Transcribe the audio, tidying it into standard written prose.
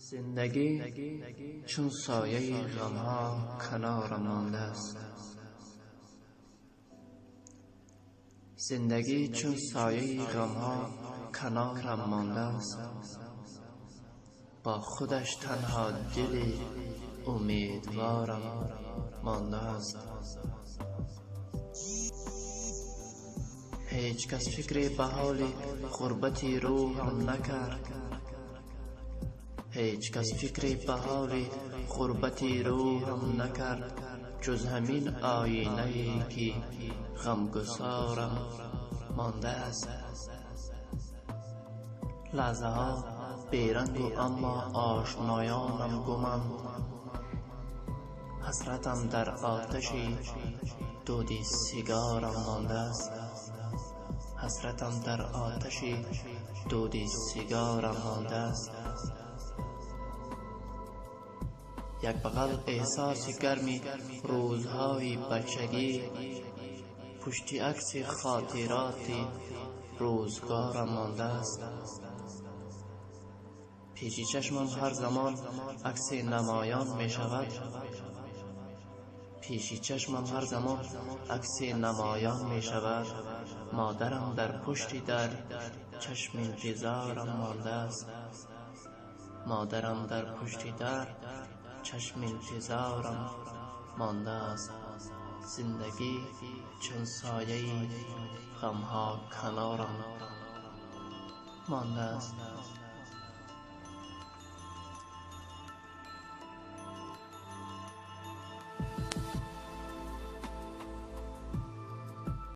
زندگی چون سایه غمها کنارم مانده است. زندگی چون سایه غمها کنارم مانده است. با خودش تنها دل امیدوارم مانده است. هیچ کس فکر به حال غربتی روحم نکرد. هیچ کس فکر به حال غربتی روحم نکرد، جز همین آینه ای که غمگسارم مانده است. لحظه ها بیرنگ و اما آشنایانم گمند. حسرتم در آتش دود سیگارم مانده است. حسرتم در آتش دود سیگارم مانده است. یک بغل احساس گرمی روزهای بچگی، پشت عکس خاطرات روزگارم مانده است. پیش چشمم هر زمان عکس نمایان می شود. پیش چشمم هر زمان عکس نمایان می شود. مادرم در پشت در چشم انتظارم مانده است. مادرم در پشت در چشم انتظارم مانده است. زندگی چون سایه غمها کنارم مانده است.